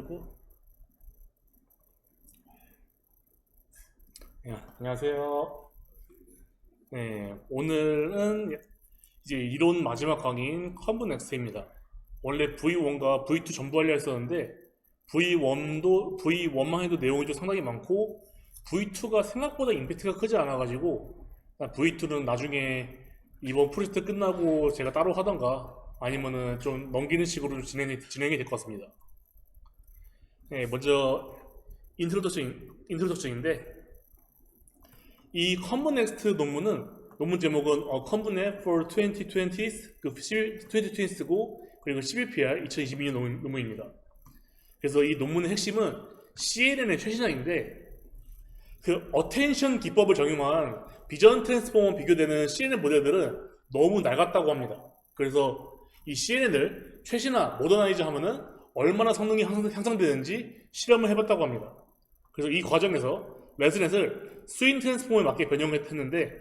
끄고. 네, 안녕하세요. 네, 오늘은 이제 이론 마지막 강의인 컴브넥스트입니다. 원래 V1과 V2 전부 하려 했었는데 V1만 해도 내용이 좀 상당히 많고 V2가 생각보다 임팩트가 크지 않아가지고 V2는 나중에 이번 프로젝트 끝나고 제가 따로 하던가 아니면은 좀 넘기는 식으로 진행이 될 것 같습니다. 네, 먼저 인트로덕션인데 이 컴브넥스트 논문 제목은 컴브넥 for 2020s 2020고 그리고 11PR 2022년 논문입니다. 그래서 이 논문의 핵심은 CNN의 최신화인데 그 어텐션 기법을 적용한 비전 트랜스포머 비교되는 CNN 모델들은 너무 낡았다고 합니다. 그래서 이 CNN을 최신화, 모더나이즈 하면은 얼마나 성능이 향상되는지 실험을 해봤다고 합니다. 그래서 이 과정에서 레즈넷을 스윈 트랜스포머에 맞게 변형했는데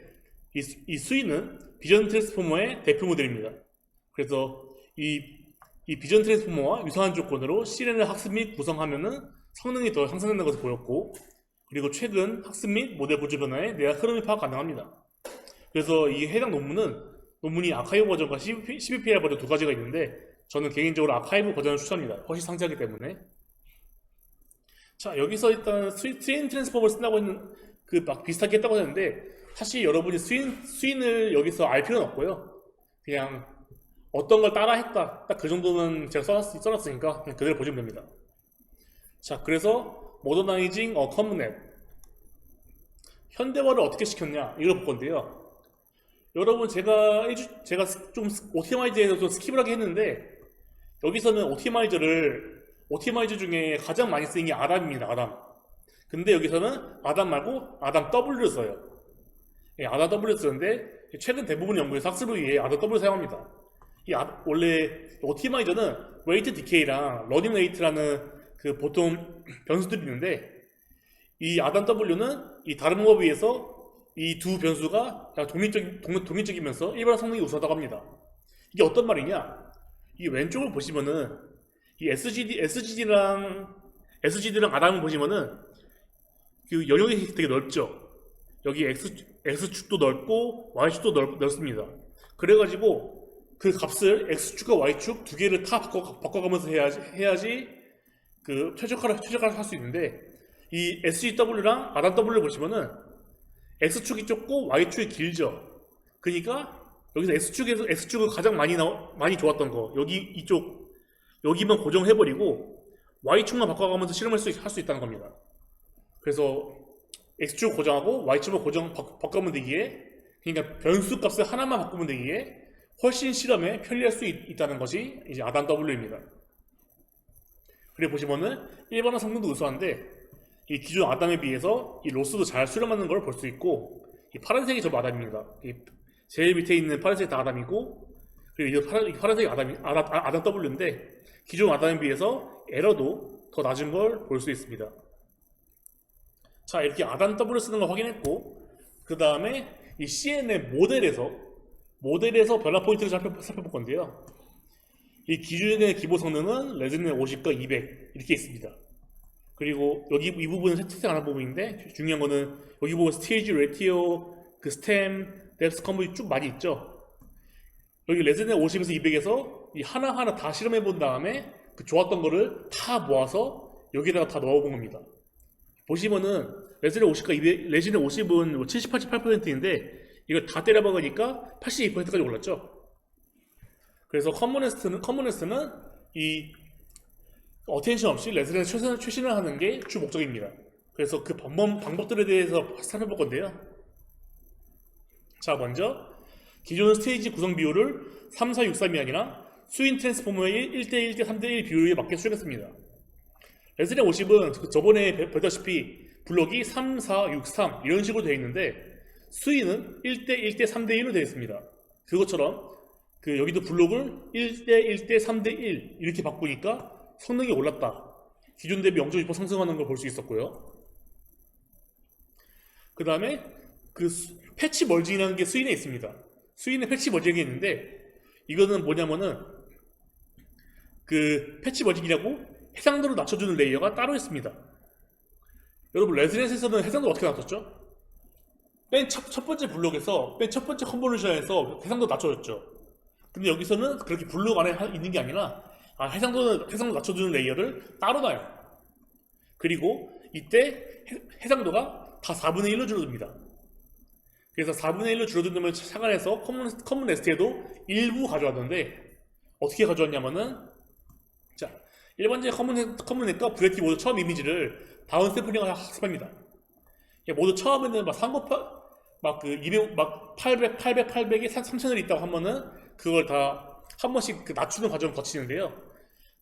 이 스윈은 비전 트랜스포머의 대표 모델입니다. 그래서 이 비전 트랜스포머와 유사한 조건으로 CNN을 학습 및 구성하면은 성능이 더 향상되는 것을 보였고 그리고 최근 학습 및 모델 보조 변화에 내각 흐름이 파악 가능합니다. 그래서 이 해당 논문이 아카이브 버전과 12PR 버전 두 가지가 있는데 저는 개인적으로 아카이브 버전을 추천합니다. 훨씬 상세하기 때문에. 자, 여기서 일단 스윈 트랜스포머를 쓴다고 했는 막 비슷하게 했다고 했는데 사실 여러분이 스윈을 여기서 알 필요는 없고요. 그냥 어떤 걸 따라 했다. 딱 그 정도는 제가 써놨으니까 그냥 그대로 보시면 됩니다. 자, 그래서 모더나이징 컴브넷 현대화를 어떻게 시켰냐 이걸 볼 건데요. 여러분 제가 좀 오티마이저에서 좀 스킵을 하게 했는데 여기서는 오티마이저 중에 가장 많이 쓰는 게 아담입니다. 아담. 근데 여기서는 아담 말고 아담 W를 써요. 예, 아담 W를 쓰는데 최근 대부분 연구에서 학습을 위해 아담 W를 사용합니다. 원래 오티마이저는 웨이트 디케이랑 러닝 레이트라는 그 보통 변수들이 있는데 이 아담 W는 이 다른 방법에 비해서 이 두 변수가 독립적이면서 일반화 성능이 우수하다고 합니다. 이게 어떤 말이냐? 이 왼쪽을 보시면은 이 SGD랑 아담을 보시면은 그 영역이 되게 넓죠. 여기 X축도 넓고 Y축도 넓습니다. 그래가지고 그 값을 X축과 Y축 두 개를 다 바꿔가면서 해야지 그 최적화를 할 수 있는데 이 SGW랑 아담 W를 보시면은 X축이 좁고 Y축이 길죠. 그러니까 여기서 X축을 가장 많이 좋았던 거 여기만 고정해버리고 Y축만 바꿔가면서 실험할 수 있다는 겁니다. 그래서 X축 고정하고 Y축을 바꾸면 되기에 그러니까 변수 값을 하나만 바꾸면 되기에 훨씬 실험에 편리할 수 있다는 것이 이제 아담 W입니다. 그리고 보시면은 일반화 성능도 우수한데 이 기존 아담에 비해서 이 로스도 잘 수렴하는 걸 볼 수 있고 이 파란색이 전부 아담입니다. 제일 밑에 있는 파란색이 다 아담이고 그리고 이 파란색이 아담 W인데 기존 아담에 비해서 에러도 더 낮은 걸 볼 수 있습니다. 자, 이렇게 아담 W를 쓰는 걸 확인했고 그 다음에 이 CNN 모델에서 변화 포인트를 살펴볼 건데요. 이 기준의 기본 성능은 레즈넷 50과 200 이렇게 있습니다. 그리고 여기 이 부분은 채택 안 한 부분인데 중요한 거는 여기 보면 스테이지 레티오, 그 스템, 뎁스 컴브이 쭉 많이 있죠. 여기 레즈넷 50에서 200에서 이 하나하나 다 실험해 본 다음에 그 좋았던 거를 다 모아서 여기다가 다 넣어본 겁니다. 보시면은 레즈넷 50과 200, 레즈넷 50은 70, 88%인데 이걸 다 때려박으니까 82%까지 올랐죠. 그래서 커머네스트는 이 어텐션 없이 레즈넷 최신을 하는 게 주 목적입니다. 그래서 그 방법들에 대해서 살펴볼 건데요. 자, 먼저 기존 스테이지 구성 비율을 3, 4, 6, 3이 아니라 스윈 트랜스포머의 1대1 대 3대1 비율에 맞게 수정했습니다. 레즈넷 50은 저번에 뵀다시피 블록이 3, 4, 6, 3 이런 식으로 되어 있는데 스윈은 1대1 대 3대1로 되어 있습니다. 그것처럼 여기도 블록을 1대1 대 3대1 이렇게 바꾸니까 성능이 올랐다. 기존 대비 0.6% 상승하는 걸 볼 수 있었고요. 그 다음에 패치 머징이라는 게 스윈에 있습니다. 스윈에 패치 머징이 있는데 이거는 뭐냐면은 패치 머징이라고 해상도를 낮춰주는 레이어가 따로 있습니다. 여러분 레즈넷에서는 해상도 어떻게 낮췄죠? 맨 첫 번째 블록에서 맨 첫 번째 컨볼루션에서 해상도 낮춰줬죠. 근데 여기서는 그렇게 블록 안에 있는 게 아니라 해상도 낮춰주는 레이어를 따로 놔요. 그리고 이때 해상도가 다 4분의 1로 줄어듭니다. 그래서 4분의 1로 줄어든다면 착안해서 커먼 네스트에도 일부 가져왔는데 어떻게 가져왔냐면은 자 일반적인 커먼넷과 브레티 모두 처음 이미지를 다운 샘플링을 학습합니다. 모두 처음에는 막 3곱하 막그 200, 막 800, 800, 800에 3000을 있다고 하면은 그걸 다 한 번씩 그 낮추는 과정을 거치는데요.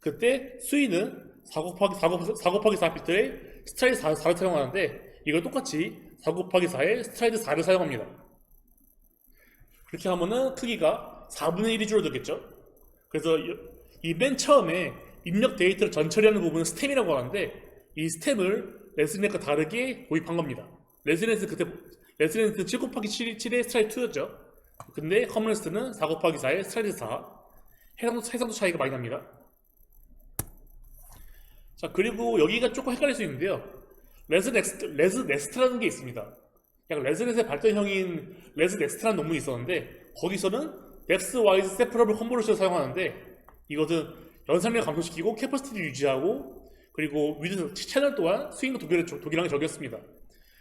그때 수위는 4 곱하기 4비트의 스트라이드 4를 사용하는데 이걸 똑같이 4 곱하기 4의 스트라이드 4를 사용합니다. 그렇게 하면은 크기가 4분의 1이 줄어들겠죠. 그래서 이 맨 처음에 입력 데이터를 전처리하는 부분은 스템이라고 하는데 이 스템을 레즈넷과 다르게 도입한 겁니다. 레즈넷은 7 곱하기 7의 스트라이드 2였죠. 근데 커먼넷은 4 곱하기 4의 스트라이드 4. 해상도 차이가 많이 납니다. 자, 그리고 여기가 조금 헷갈릴 수 있는데요. 레즈넥스트라는 게 있습니다. 약간 레즈넷의 발전형인 레즈넥스트라는 논문이 있었는데 거기서는 뎁스 와이즈 세퍼러블 컨볼루션을 사용하는데 이것은 연산량을 감소시키고 캐퍼시티를 유지하고 그리고 위드 채널 또한 스윙과 동일하게 적용했습니다.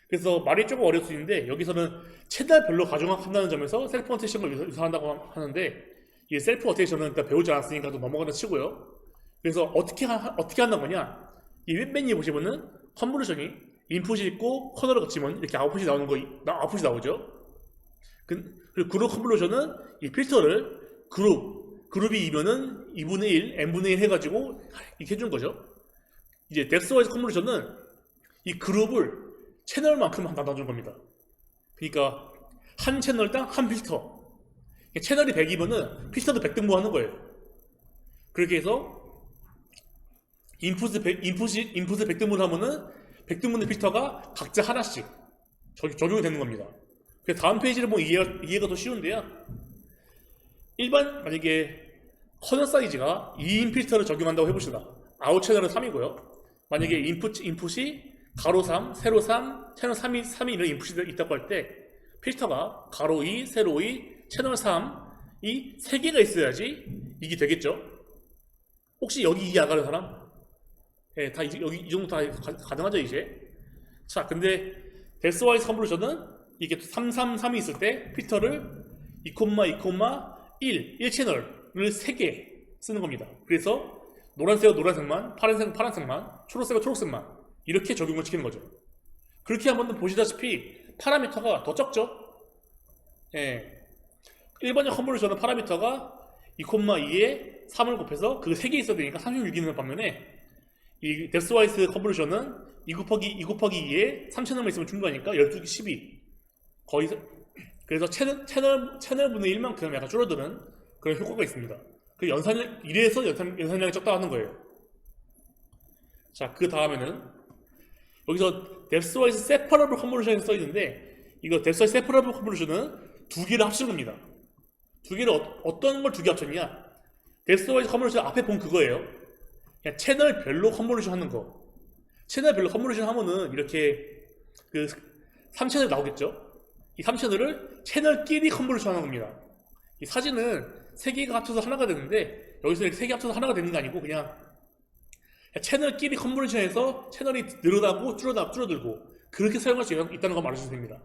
그래서 말이 조금 어려울 수 있는데 여기서는 채널별로 가정한다는 점에서 셀프 어테이션을 유사한다고 하는데 이 셀프 어테이션은 일단 배우지 않았으니까 좀 넘어가는 치고요. 그래서 어떻게 한다는 거냐? 이 맨 위에 보시면은 컨볼루션이 인풋이 있고 커널을 거치면 이렇게 아웃풋이 나오는 거 아웃풋이 나오죠. 그리고 그룹 컨볼루션은 이 필터를 그룹이 2면은 2분의 1, n분의 1 해가지고 이렇게 해준 거죠. 이제 뎁스와이즈 컨볼루션은 이 그룹을 채널만큼 나눠준 겁니다. 그러니까 한 채널당 한 필터. 채널이 100이면은 필터도 100등분 하는 거예요. 그렇게 해서 인풋을 100등분 하면은 100등분의 필터가 각자 하나씩 적용이 되는 겁니다. 그래서 다음 페이지를 보면 이해가 더 쉬운데요. 만약에 커널 사이즈가 2인 필터를 적용한다고 해봅시다. 아웃 채널은 3이고요. 만약에 인풋이 가로 3, 세로 3, 채널 3이 이런 인풋이 있다고 할 때 필터가 가로 2, 세로 2, 채널 3 이 3개가 있어야지 이게 되겠죠. 혹시 여기 이해 안 가는 사람? 예, 다 여기 이 정도 다 가능하죠 이제. 자, 근데 뎁스와이즈 컨볼루션은 이게 333이 있을 때 필터를 2,1 1채널을 3개 쓰는 겁니다. 그래서 노란색은 노란색만, 파란색은 파란색만, 초록색은 초록색만 이렇게 적용을 시키는 거죠. 그렇게 하면 보시다시피 파라미터가 더 적죠. 예. 일반적 컨볼루션은 파라미터가 2,2에 3을 곱해서 그 3개 있어야 되니까 36이 있는 반면에 이 뎁스와이즈 컨볼루션은 2 곱하기 2에 3채널만 있으면 충분하니까 12개 12 거의 그래서 채널분의 1만큼 약간 줄어드는 그런 효과가 있습니다. 이래서 연산량이 적다 하는 거예요. 자, 그 다음에는 여기서 뎁스와이즈 세퍼러블 컨볼루션이 써있는데 이거 뎁스와이즈 세퍼러블 컨볼루션은 2개를 합친 겁니다. 2개를 어떤 걸 2개 합쳤냐? 뎁스와이즈 컨볼루션 앞에 본 그거예요. 그냥 채널별로 컨볼루션 하는 거. 채널별로 컨볼루션 하면은 이렇게 그 3채널 나오겠죠? 이 3채널을 채널끼리 컨볼루션 하는 겁니다. 이 사진은 3개가 합쳐서 하나가 되는데 여기서 이렇게 3개 합쳐서 하나가 되는 게 아니고 그냥 채널끼리 컨볼루션해서 채널이 늘어나고 줄어들고 그렇게 사용할 수 있다는 걸 말해주시면 됩니다.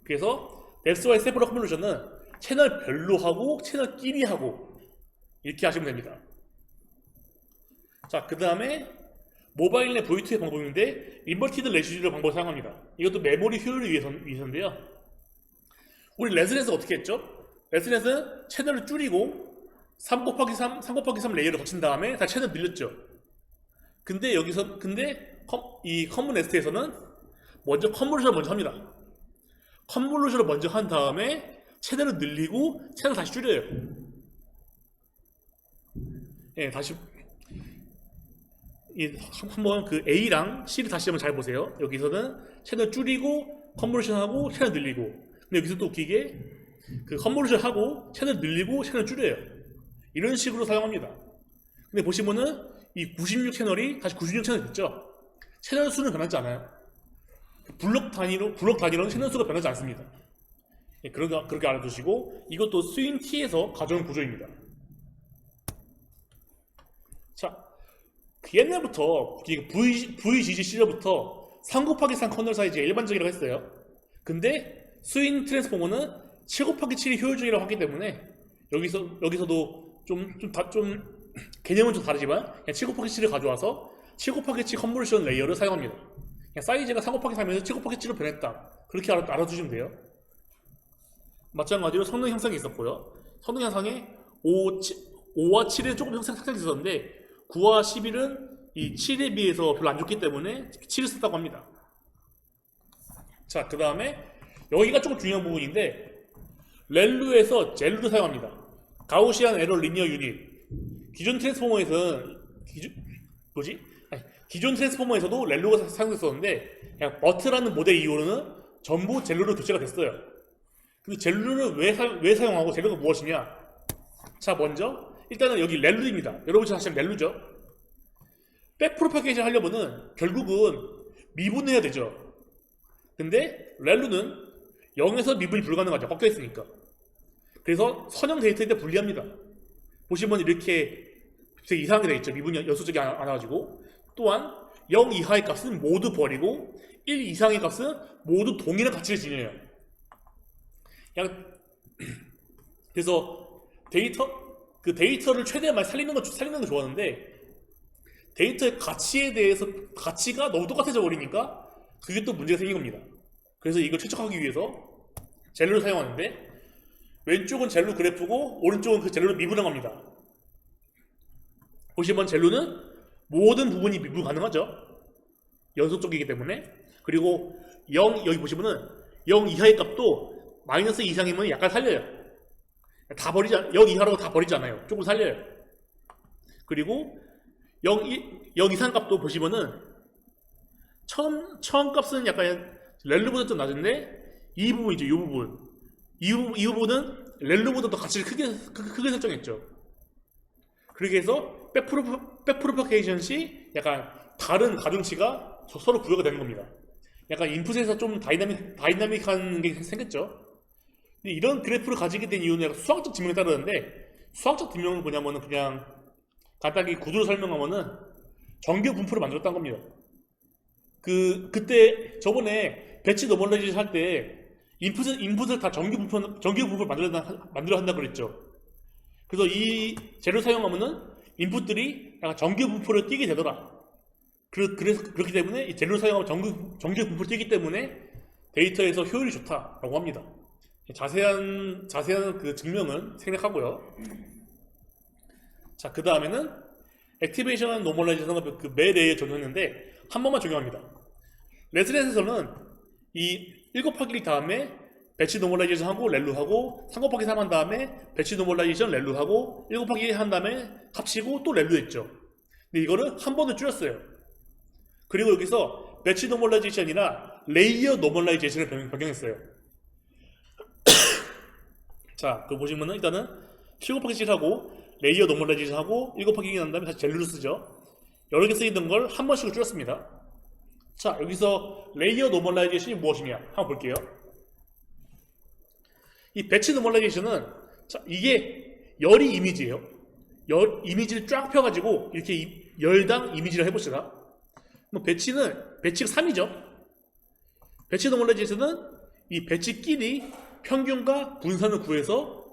그래서 뎁스와이즈 세퍼러블 컨볼루션은 채널별로 하고 채널끼리 하고 이렇게 하시면 됩니다. 자, 그 다음에 모바일 내 V2의 방법인데 인버티드 레시듀얼 방법을 사용합니다. 이것도 메모리 효율을 위해서인데요. 우리 레즈넷은 어떻게 했죠? 레즈넷은 채널을 줄이고 3 곱하기 3 레이어를 거친 다음에 다 채널 늘렸죠. 근데 이 커먼 네스트에서는 먼저 컨볼루션을 먼저 합니다. 컨볼루션을 먼저 한 다음에 채널을 늘리고 채널을 다시 줄여요. 예, 다시 한번 그 A랑 C를 다시 한번 잘 보세요. 여기서는 채널 줄이고 컨볼루션하고 채널 늘리고. 근데 여기서 또 웃기게 그 컨볼루션하고 채널 늘리고 채널 줄여요. 이런 식으로 사용합니다. 근데 보시면은 이 96 채널이 다시 96 채널 됐죠. 채널 수는 변하지 않아요. 블록 단위로는 채널 수가 변하지 않습니다. 예, 그렇게 알아두시고, 이것도 스윙 T에서 가져온 구조입니다. 자, 그 옛날부터 VGG 시절부터 3 곱하기 3 커널 사이즈가 일반적이라고 했어요. 근데 스윙 트랜스포머는 7 곱하기 7이 효율적이라고 하기 때문에 여기서도 좀 개념은 좀 다르지만 그냥 7 곱하기 7을 가져와서 7 곱하기 7 컨버전 레이어를 사용합니다. 그냥 사이즈가 3 곱하기 3에서 7 곱하기 7로 변했다. 그렇게 알아두시면 돼요. 마찬가지로 성능 향상이 있었고요. 성능 향상에 5와 7에 조금 향상이 있었는데 9와 11은 이 7에 비해서 별로 안 좋기 때문에 7을 썼다고 합니다. 자, 그 다음에 여기가 조금 중요한 부분인데 렐루에서 젤루를 사용합니다. 가우시안 에러 리니어 유닛. 기존 트랜스포머에서도 렐루가 사용됐었는데 그냥 버트라는 모델 이후로는 전부 젤루로 교체가 됐어요. 근데 젤루를 왜 사용하고 젤루가 무엇이냐? 자, 먼저 일단은 여기 렐루입니다. 여러분 사실 렐루죠. 백 프로파게이션 하려면은 결국은 미분해야 되죠. 근데 렐루는 0에서 미분이 불가능하죠. 꺾여 있으니까. 그래서 선형 데이터일 때 불리합니다. 보시면 이렇게 되게 이상하게 되어 있죠. 미분이 연속적이 안 와가지고. 또한 0 이하의 값은 모두 버리고 1 이상의 값은 모두 동일한 가치를 지녀요. 그래서 데이터를 최대한 많이 살리는 건 좋았는데 데이터의 가치가 너무 똑같아져 버리니까 그게 또 문제가 생긴 겁니다. 그래서 이걸 최적화하기 위해서 젤루를 사용하는데 왼쪽은 젤루 그래프고 오른쪽은 그 젤루를 미분항합니다. 보시면 젤루는 모든 부분이 미분 가능하죠. 연속적이기 때문에. 그리고 0 여기 보시면은 0 이하의 값도 마이너스 이상이면 약간 살려요. 0 이하라고 다 버리지 않아요. 조금 살려요. 그리고 0 이상 값도 보시면은 처음 값은 약간 렐루보다 좀 낮은데 이 부분이죠. 이 부분은 렐루보다 더 가치를 크게 설정했죠. 그렇게 해서 백프로파게이션 시 약간 다른 가중치가 서로 부여가 되는 겁니다. 약간 인풋에서 좀 다이나믹한 게 생겼죠. 근데 이런 그래프를 가지게 된 이유는 약간 수학적 증명에 따르는데 수학적 증명은 뭐냐면은 그냥 간단히 구조를 설명하면은 정규 분포를 만들었다는 겁니다. 그때 저번에 배치 노멀라이제이션 할 때 인풋을 다 정규 분포를 만들어 한다고 그랬죠. 그래서 이 재료 사용하면은 인풋들이 약간 정규 분포를 띄게 되더라. 그래서 그렇기 때문에 이 재료를 사용하면 정규 분포를 띄기 때문에 데이터에서 효율이 좋다라고 합니다. 자세한 그 증명은 생략하고요. 자, 그 다음에는 액티베이션 노멀라이제이션을 그 매 레이에 적용했는데 한 번만 적용합니다. 레스렛에서는 이 1 곱하기 1 다음에 배치 노멀라이제이션 하고 렐루하고 3 곱하기 3 한 다음에 배치 노멀라이제이션 렐루하고 1 곱하기 1 한 다음에 합치고 또 렐루 했죠. 근데 이거를 한 번을 줄였어요. 그리고 여기서 배치 노멀라이제이션이나 레이어 노멀라이제이션을 변경했어요. 자, 그 보시면은 일단은 7 곱하기 7하고 레이어 노멀라이제이션 하고 1 곱하기 2 한 다음에 다시 젤루를 쓰죠. 여러 개 쓰이던 걸 한 번씩을 줄였습니다. 자, 여기서 레이어 노멀라이제이션이 무엇이냐 한번 볼게요. 이 배치 노멀라이제이션은 이게 열이 이미지예요. 이미지를 쫙 펴가지고 이렇게 열당 이미지를 해봅시다. 배치가 3이죠. 배치 노멀라이제이션은 이 배치끼리 평균과 분산을 구해서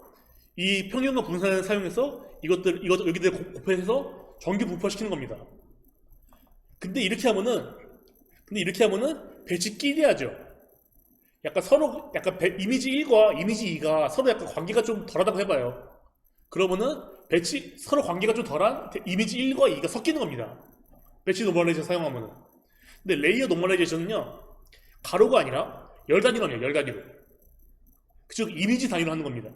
이 평균과 분산을 사용해서 여기들 곱해서 정규 분포시키는 겁니다. 근데 이렇게 하면은 배치끼리 하죠. 약간 서로 이미지 1과 이미지 2가 서로 약간 관계가 좀 덜하다고 해봐요. 그러면은 서로 관계가 좀 덜한 이미지 1과 2가 섞이는 겁니다. 배치 노멀라이제이션 사용하면은. 근데 레이어 노멀라이제이션은요, 가로가 아니라 열 단위로 해요. 열 단위로. 즉 이미지 단위로 하는 겁니다.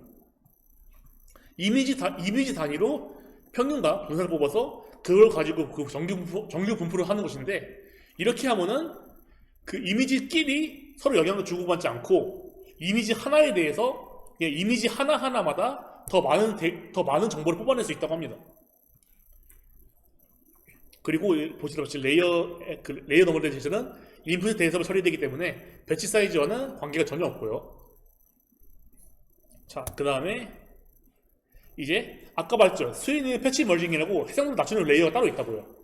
이미지 단위로 평균과 분산을 뽑아서 그걸 가지고 그 정규 분포를 하는 것인데, 이렇게 하면은 그 이미지끼리 서로 영향을 주고받지 않고 이미지 하나에 대해서 이미지 하나하나마다 더 많은 정보를 뽑아낼 수 있다고 합니다. 그리고 보시다시피 레이어 노멀라이제이션은 인풋 데이터로 처리되기 때문에 배치 사이즈와는 관계가 전혀 없고요. 자, 그 다음에 이제 아까 말했죠. 스위는 패치 머징이라고 해상도 낮추는 레이어가 따로 있다고요.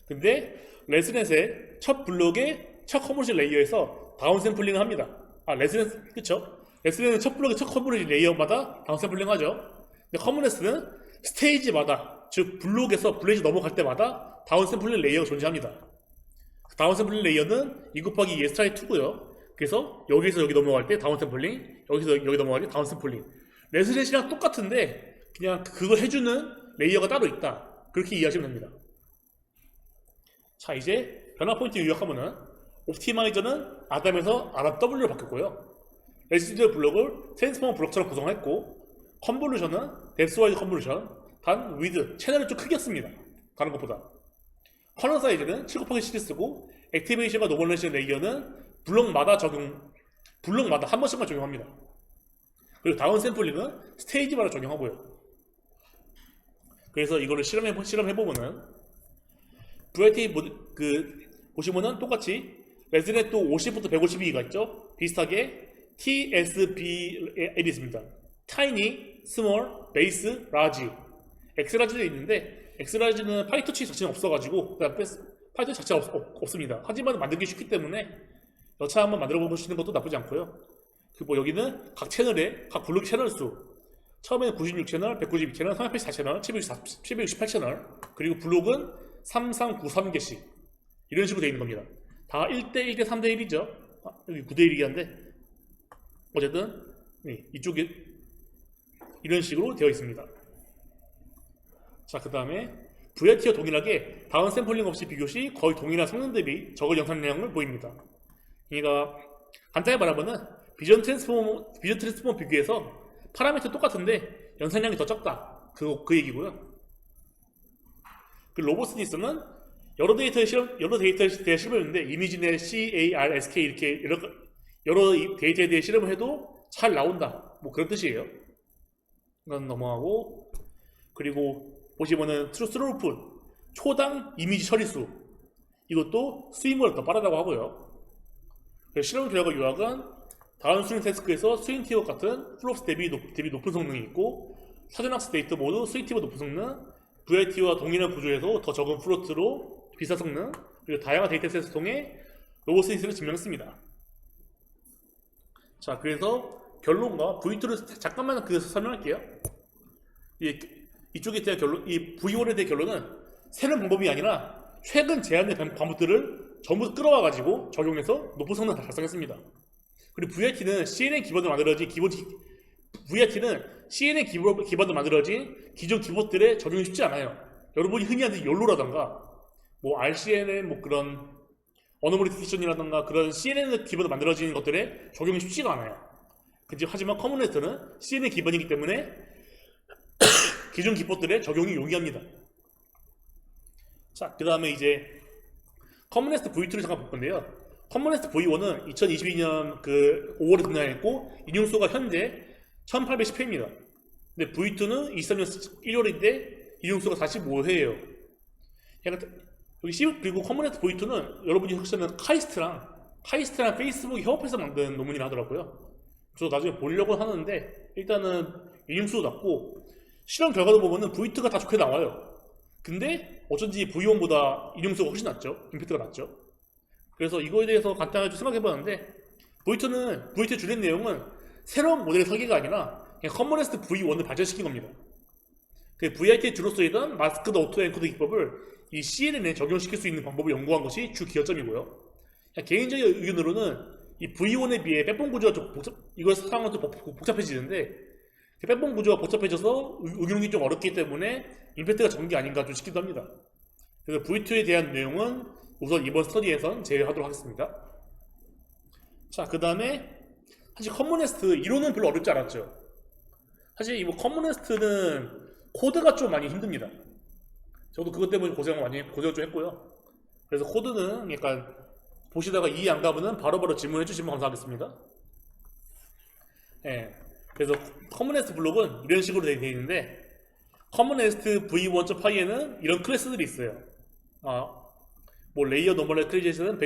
근데 레스넷의 첫 블록의 첫 커뮤니티 레이어에서 다운 샘플링을 합니다. 레스넷 그쵸? 레스넷은 첫 블록의 첫 커뮤니티 레이어마다 다운 샘플링 하죠. 근데 커뮤니티는 스테이지마다, 즉 블록에서 블레이즈 넘어갈 때마다 다운 샘플링 레이어가 존재합니다. 다운 샘플링 레이어는 2 곱하기 2의 스타일 2고요. 그래서 여기서 여기 넘어갈 때 다운 샘플링, 여기서 여기 넘어갈 때 다운 샘플링. 레스넷이랑 똑같은데 그냥 그걸 해주는 레이어가 따로 있다. 그렇게 이해하시면 됩니다. 자, 이제 변화 포인트 요약하면은 옵티마이저는 아담에서 RW로 바뀌었고요. 레지듀얼 블록을 트랜스포머 블록처럼 구성했고, 컨볼루션은 뎁스와이즈 컨볼루션, 단 위드, 채널을 좀 크게 씁니다. 다른 것보다. 커널 사이즈는 7 곱하기 7을 쓰고, 액티베이션과 노멀레이션 레이어는 블록마다 한 번씩만 적용합니다. 그리고 다운 샘플링은 스테이지마다 적용하고요. 그래서 이거를 실험해보면은 VIT 보시면은 똑같이 레즈넷도 50부터 152가 있죠. 비슷하게 TSBL이 있습니다. Tiny, Small, Base, Large. X라지도 있는데 X라지는 파이터치 자체는 없어가지고 파이터치 자체가 없습니다. 하지만 만들기 쉽기 때문에 여차 한번 만들어 보시는 것도 나쁘지 않고요. 그리고 여기는 각 채널에 각 블록 채널 수 처음에는 96채널, 192채널, 384채널, 768채널 그리고 블록은 3393개씩 이런 식으로 되어 있는 겁니다. 다 1대1 대 3대1이죠. 여기 9대1이긴 한데 어쨌든 이쪽에 이런 식으로 되어 있습니다. 자, 그 다음에 VIT와 동일하게 다운 샘플링 없이 비교 시 거의 동일한 성능 대비 적은 영상량을 보입니다. 그러니까 간단히 말하면은 비전 트랜스포머 비교해서 파라미터 똑같은데 연산량이 더 적다. 그 얘기고요. 그 로보스니스는 여러 데이터에 대해 실험했는데 이미지넷, CARSK 이렇게 여러 데이터에 대해 실험을 해도 잘 나온다. 뭐 그런 뜻이에요. 이건 넘어가고, 그리고 보시면은 스루풋 초당 이미지 처리수 이것도 스윙보다 더 빠르다고 하고요. 실험 결과 요약은 다운스트림 태스크에서 스윙티어 같은 플롭스 대비 높은 성능이 있고, 사전학습 데이터 모두 스윙티어 높은 성능, VIT와 동일한 구조에서 더 적은 플로트로 비싼 성능, 그리고 다양한 데이터셋을 통해 로보스니스를 증명했습니다. 자, 그래서 결론과 V2를 잠깐만 설명할게요. 이쪽에 대한 결론, 이 V1에 대한 결론은 새로운 방법이 아니라 최근 제안된 방법들을 전부 끌어와가지고 적용해서 높은 성능을 달성했습니다. 그리고 VIT는 CNN 기반으로 만들어진 기존 기본들의 적용이 쉽지 않아요. 여러분이 흔히 하는 욜로라던가 뭐 RCN의 뭐 그런 어노멀리티션이라던가 그런 CNN 기반으로 만들어진 것들의 적용이 쉽지가 않아요. 하지만 커뮤니스트는 CNN 기반이기 때문에 기존 기법들의 적용이 용이합니다. 자, 그 다음에 이제 커뮤니스트 V2를 잠깐 볼 건데요. 커뮤니스트 V1은 2022년 5월에 등장했고 인용수가 현재 1810회입니다. 근데 V2는 23년 1월인데 인용수가 45회예요. 그리고 커뮤니스트 V2는 여러분이 혹시 아는 카이스트랑 페이스북이 협업해서 만든 논문이라 하더라고요. 저도 나중에 보려고 하는데 일단은 인용수도 낮고 실험 결과도 보면은 V2가 다 좋게 나와요. 근데 어쩐지 V1보다 인용수가 훨씬 낮죠. 임팩트가 낮죠. 그래서 이거에 대해서 간단하게 좀 생각해봤는데 V2의 주된 내용은 새로운 모델의 설계가 아니라 그냥 커머니스트 V1을 발전시킨 겁니다. 그 VIT에 주로 쓰이던 마스크드 오토 엔코드 기법을 이 CNN에 적용시킬 수 있는 방법을 연구한 것이 주 기여점이고요. 개인적인 의견으로는 이 V1에 비해 백본 구조가 좀 이걸 사용하면 좀 복잡해지는데 백본 구조가 복잡해져서 응용이 좀 어렵기 때문에 임팩트가 적은 게 아닌가 좀 싶기도 합니다. 그래서 V2에 대한 내용은 우선 이번 스터디에선 제외하도록 하겠습니다. 자, 그 다음에 사실 커뮤니스트 이론은 별로 어렵지 않았죠. 사실 이 커뮤니스트는 코드가 좀 많이 힘듭니다. 저도 그것 때문에 고생을 좀 했고요. 그래서 코드는 약간 보시다가 이해 안 가면은 바로바로 질문해 주시면 감사하겠습니다. 네, 그래서 커뮤니스트 블록은 이런 식으로 되어 있는데 커뮤니스트 v1.py에는 이런 클래스들이 있어요. 아, 뭐 레이어 노멀라이제이션은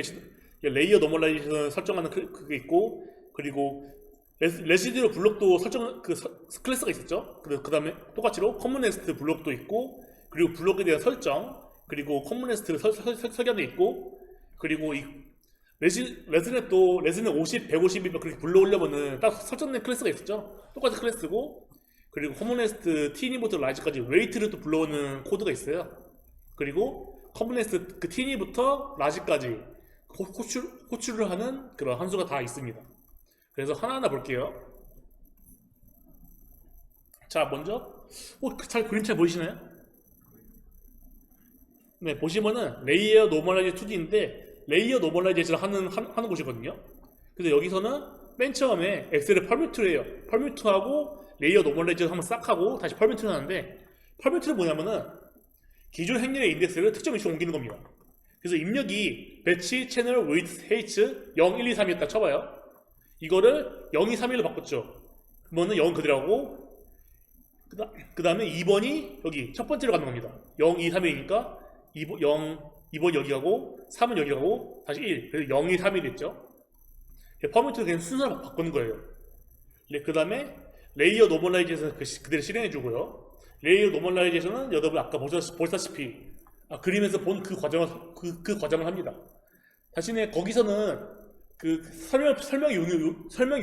레이어 노멀라이제이션 설정하는 그게 있고, 그리고 레시디오 블록도 설정 클래스가 있었죠. 그 다음에 똑같이로 커먼네스트 블록도 있고, 그리고 블록에 대한 설정, 그리고 커먼네스트 설계도 있고, 그리고 이 레스넷도 레스넷 50, 150이면 그렇게 불러 올려보는 딱 설정된 클래스가 있었죠. 똑같은 클래스고, 그리고 커먼네스트 티니부터 라이즈까지 웨이트를 또 불러오는 코드가 있어요. 그리고 커먼네스트 그 티니부터 라지까지 호출을 하는 그런 함수가 다 있습니다. 그래서 하나하나 볼게요. 자, 먼저 그림 잘 보이시나요? 네, 보시면은 레이어 노멀라이즈 2D인데 레이어 노멀라이제이션을 하는 곳이거든요. 그래서 여기서는 맨 처음에 엑셀을 펄뮤트를 해요. 펄뮤트하고 레이어 노멀라이제이션 한번 싹 하고 다시 펄뮤트를 하는데, 펄뮤트는 뭐냐면은 기존 행렬의 인덱스를 특정 위치로 옮기는 겁니다. 그래서 입력이 배치, 채널, 웨이트, H 0, 1, 2, 3이었다 쳐봐요. 이거를 0, 2, 3, 1로 바꿨죠. 그러면은 0 그대로 하고, 그 다음에 2번이 여기 첫 번째로 가는 겁니다. 0, 2, 3, 1이니까 2번 여기 가고 3은 여기 가고 다시 1. 그래서 0, 2, 3, 1 됐죠. 퍼미트를 그냥 순서로 바꾸는 거예요. 그 다음에 레이어 노멀라이제이션 그대로 실행해 주고요. 레이어 노멀라이제이션은 여러분 아까 보셨다시피 그림에서 본 그 과정을 합니다. 대신에 거기서는 그 설명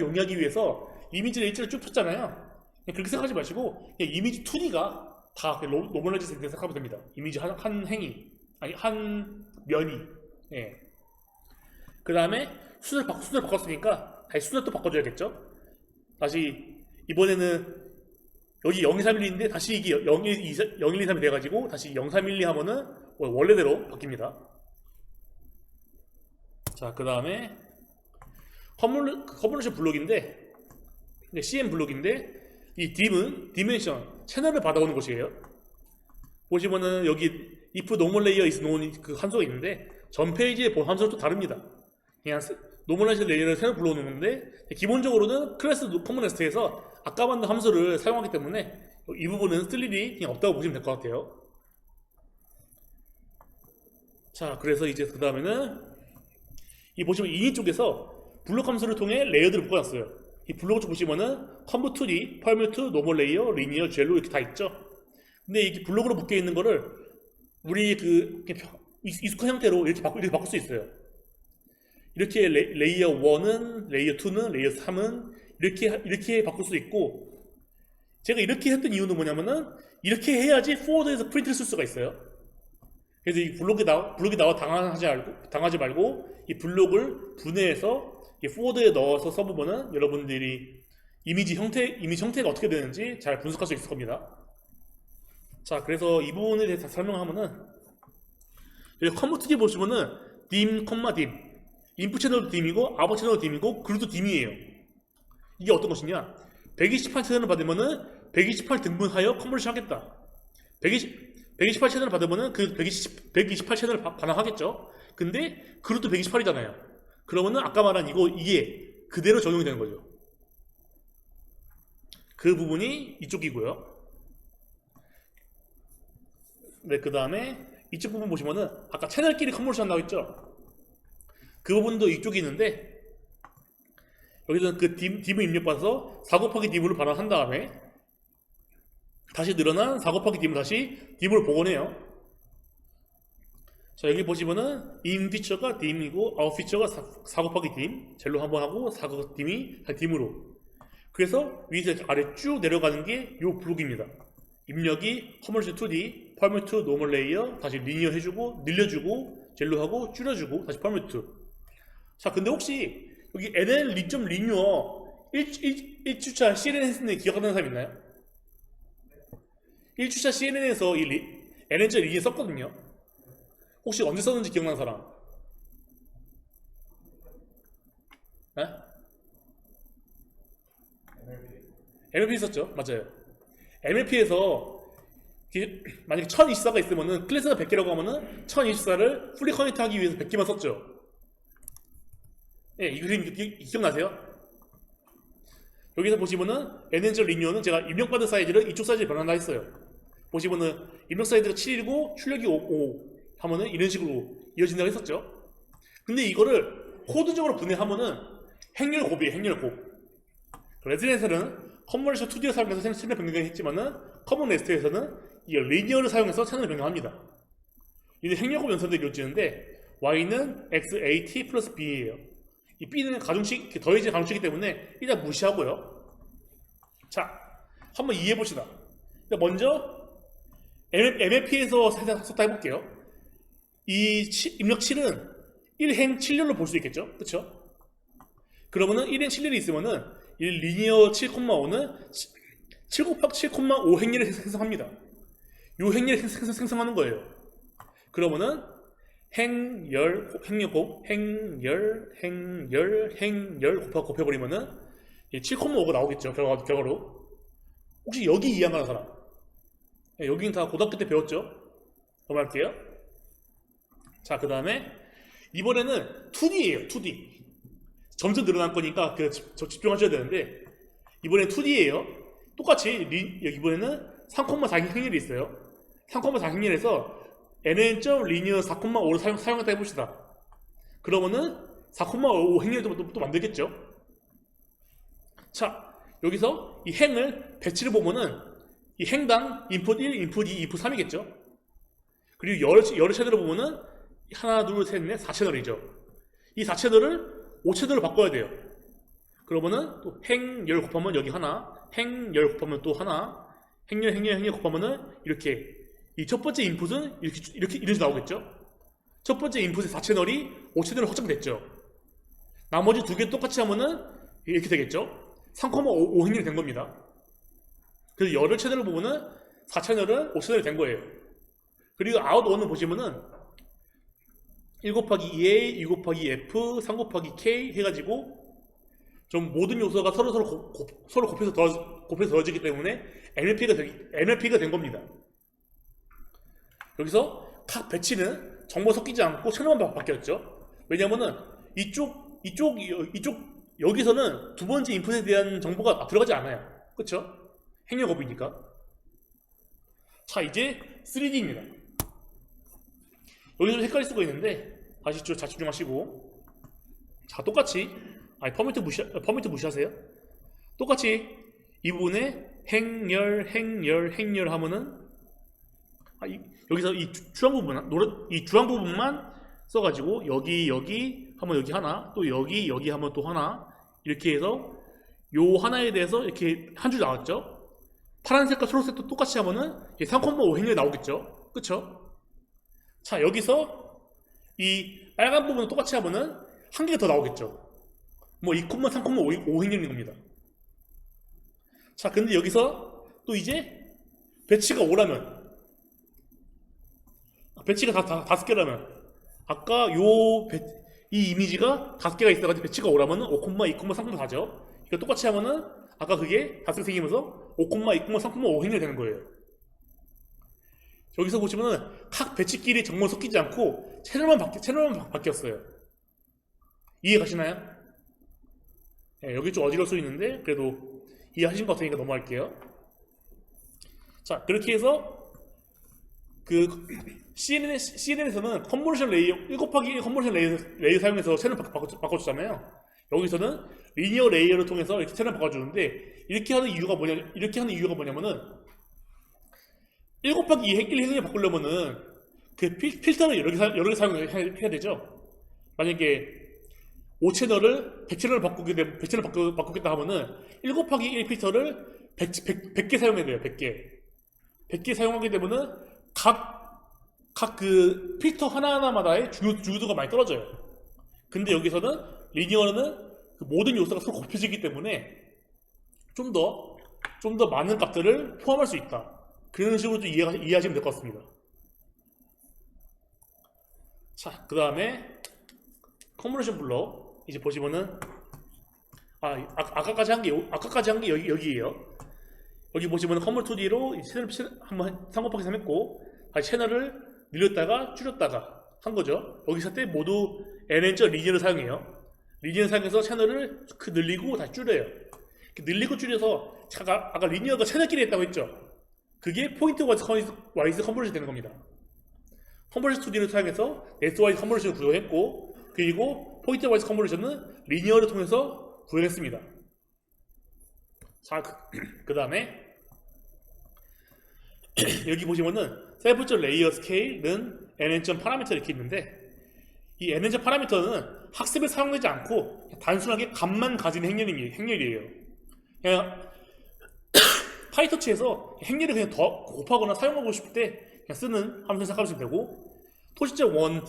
용이하기 위해서 이미지 레이저를 쭉 폈잖아요. 그렇게 생각하지 마시고 그냥 이미지 2D가 다 노멀라이제이션 생각하면 됩니다. 이미지 한 행이, 아니 한 면이. 예. 그 다음에 순을 바꿨으니까 다시 순을 또 바꿔줘야겠죠. 다시 이번에는 여기 0231인데 다시 이게 0123이 돼가지고 다시 0312 하면은 원래대로 바뀝니다. 자, 그 다음에 컨볼루션 블록인데, CM 블록인데, 이 dim은 디멘션 채널을 받아오는 곳이에요. 보시면은 여기 if normal layer is known 그 함수가 있는데 전 페이지에 본 함수는 또 다릅니다. 그냥 노멀라이즈 레이어를 새로 불러오는 건데, 기본적으로는 클래스 커먼네스트에서 아까 만든 함수를 사용하기 때문에 이 부분은 쓸 일이 그냥 없다고 보시면 될 것 같아요. 자, 그래서 이제 그 다음에는 이 보시면 이니 쪽에서 블록 함수를 통해 레이어들을 묶어놨어요. 이 블록 쪽 보시면은 컴브 2D, 펄뮤트, 노멀 레이어, 리니어, 젤로 이렇게 다 있죠. 근데 이게 블록으로 묶여 있는 거를 우리 익숙한 형태로 이렇게 바꿀 수 있어요. 이렇게 레이어 1은, 레이어 2는, 레이어 3은 이렇게 바꿀 수 있고, 제가 이렇게 했던 이유는 뭐냐면은 이렇게 해야지 포워드에서 프린트를 쓸 수가 있어요. 그래서 이 블록이 나와 당하지 말고 이 블록을 분해해서 이 포워드에 넣어서 써보면은 여러분들이 이미지 형태가 어떻게 되는지 잘 분석할 수 있을 겁니다. 자, 그래서 이 부분에 대해서 설명하면은 여기 컴퓨터기 보시면은 dim, dim 인풋 채널도 dim이고 아웃풋 채널도 dim이고 그룹도 dim이에요. 이게 어떤 것이냐? 128 채널을 받으면은 128 등분하여 컨버션 하겠다. 128 채널을 받으면은 그 128 채널을 반환하겠죠. 근데 그룹도 128이잖아요. 그러면은 아까 말한 이게 그대로 적용이 되는 거죠. 그 부분이 이쪽이고요. 네, 그 다음에 이쪽 부분 보시면은 아까 채널끼리 컨버션 한다고 했죠. 그 부분도 이쪽이 있는데, 여기서는 그 dim을 입력받아서 4 곱하기 dim으로 반환한 다음에 다시 늘어난 4 곱하기 dim을 다시 dim으로 복원해요. 자, 여기 보시면은 in 피처가 dim이고 out 피처가 4 곱하기 dim, 젤로 한번 하고 4 곱하기 dim이 다시 dim으로. 그래서 위에서 아래 쭉 내려가는 게 이 블록입니다. 입력이 컨버션 2D, 펄뮤트, 노멀 레이어, 다시 리니어 해주고 늘려주고 젤로 하고 줄여주고 다시 펄뮤트. 자, 근데 혹시 여기 NL 리뉴어 1주차 CNN 기억하는 사람 있나요? 1주차 CNN에서 이 NN자 리니어 썼거든요. 혹시 언제 썼는지 기억나는 사람? 네? MLP 썼죠? 맞아요. MLP에서 만약에 1024가 있으면은 클래스가 100개라고 하면은 1024를 풀리 커넥트 하기 위해서 100개만 썼죠. 예, 이 그림 기억나세요? 여기서 보시면은 NN자 리뉴어는 제가 입력받은 사이즈를 이쪽 사이즈에 변환한다 했어요. 보시면은 입력 사이즈가 7이고 출력이 5 하면은 이런 식으로 이어진다고 했었죠. 근데 이거를 코드적으로 분해하면은 행렬곱이에요. 행렬곱. 레즈넷에서는 컨버전 2D를 사용해서 채널 변경을 했지만은 커먼 레스트에서는 이 리니어를 사용해서 채널을 변경합니다. 이는 행렬곱 연산도 이루어지는데 y는 xat 플러스 b예요. 이 b는 가중식, 더해진 가중식이기 때문에 일단 무시하고요. 자, 한번 이해해 봅시다. 먼저 MFP에서 썼다 해볼게요. 이 입력 7은 1행 7렬로 볼 수 있겠죠? 그쵸? 그러면은 1행 7렬이 있으면은 이 리니어 7,5는 7 곱하기 7,5 행렬을 생성합니다. 요 행렬을 생성하는 거예요. 그러면은 행렬곱, 행렬 곱해버리면은 7,5가 나오겠죠. 결과로. 혹시 여기 이해 안 가는 사람? 네, 여기는 다 고등학교 때 배웠죠? 넘어갈게요. 자, 그 다음에 이번에는 2D예요. 2D. 점점 늘어날 거니까 집중하셔야 되는데 이번엔 2D예요. 똑같이 이번에는 3,4 행렬이 있어요. 3,4 행렬에서 nn.linear 4,5를 사용했다 해봅시다. 그러면은 4,5 행렬도 또 만들겠죠. 자, 여기서 이 행을 배치를 보면은 이 행당 인풋 1, 인풋 2, 인풋 3이겠죠. 그리고 여러 채널을 보면은 하나, 둘, 셋, 넷, 4채널이죠. 이 4채널을 5채널로 바꿔야 돼요. 그러면은 또 행열 곱하면 여기 하나, 행열 곱하면 또 하나, 행열 곱하면은 이렇게 이 첫 번째 인풋은 이렇게 나오겠죠. 첫 번째 인풋의 4채널이 5채널로 확장됐죠. 나머지 두 개 똑같이 하면은 이렇게 되겠죠. 3,5 행렬이 된 겁니다. 그래서 여러 채널을 보면은 4채널은 5채널이 된 거예요. 그리고 아웃 1을 보시면은 1 곱하기 2a, 2 곱하기 f, 3 곱하기 k 해가지고 좀 모든 요소가 서로 곱해서 더해지기 때문에 NLP가 된 겁니다. 여기서 각 배치는 정보 섞이지 않고 채널만 바뀌었죠. 왜냐면은 이쪽 여기서는 두 번째 인풋에 대한 정보가 들어가지 않아요. 그쵸? 행렬곱이니까. 자, 이제 3D입니다. 여기서 헷갈릴 수가 있는데 다시 잘 집중하시고, 자, 똑같이 퍼미트 무시하세요. 똑같이 이 부분에 행렬 하면은 여기서 이 주황 부분만 써가지고 여기 하면 여기 하나, 또 여기 하면 또 하나, 이렇게 해서 요 하나에 대해서 이렇게 한 줄 나왔죠. 파란색과 초록색도 똑같이 하면은 3,5 행렬이 나오겠죠. 그쵸? 자, 여기서 이 빨간 부분을 똑같이 하면은 한 개가 더 나오겠죠. 뭐 2,3,5 행렬인 겁니다. 자, 근데 여기서 또 이제 배치가 5라면, 배치가 다 5개라면, 아까 이 이미지가 5개가 있어가지고 배치가 5라면은 5, 2, 3,4죠. 이거 똑같이 하면은 아까 그게 5개 생기면서 5, 2, 3,5 행렬이 되는 거예요. 여기서 보시면은 각 배치끼리 정말 섞이지 않고 채널만 바뀌었어요. 이해 가시나요? 네, 여기 좀 어지러울 수 있는데 그래도 이해하신 것 같으니까 넘어갈게요. 자, 그렇게 해서 CNN에서는 컨볼루션 레이어 1 곱하기 1 컨볼루션 레이어 사용해서 채널 바꿔주잖아요. 여기서는 리니어 레이어를 통해서 이렇게 채널 바꿔주는데 이렇게 하는 이유가 뭐냐면은 1 곱하기 1 행렬 바꾸려면은 그 필터를 여러 개 사용해야 되죠. 만약에 5채널을 100채널을 바꾸겠다 하면은 1 곱하기 1 필터를 100개 사용해야 돼요. 100개 사용하게 되면은 각 그 필터 하나하나마다의 중요도가 많이 떨어져요. 근데 여기서는 리니어는 그 모든 요소가 서로 곱해지기 때문에 좀 더 많은 값들을 포함할 수 있다. 그런 식으로 좀 이해하시면 될 것 같습니다. 자, 그 다음에 컨볼루션 블럭 이제 보시면은 아까까지 한 게 여기에요. 여기 보시면 컨볼 2D로 채널 한번 3 곱하기 3 했고 다시 채널을 늘렸다가 줄였다가 한 거죠. 여기서 때 모두 nn 리니어를 사용해요. 리니어 사용해서 채널을 늘리고 다시 줄여요. 늘리고 줄여서 아까 리니어가 채널끼리 했다고 했죠. 그게 포인트 와이즈 컨볼루션이 되는 겁니다. 컨버전 스튜디오를 사용해서 네스와이즈 컨버전을 구현했고, 그리고 포인트와이즈 컨버전은 리니어를 통해서 구현했습니다. 자, 그 다음에 여기 보시면은 셀프 레이어 스케일은 nn 파라미터 이렇게 있는데, 이 nn 파라미터는 학습에 사용되지 않고 단순하게 값만 가진 행렬이에요. 그냥 파이터치에서 행렬을 그냥 더 곱하거나 사용하고 싶을 때 그냥 쓰는 함수 생각하시면 되고, 토시적 원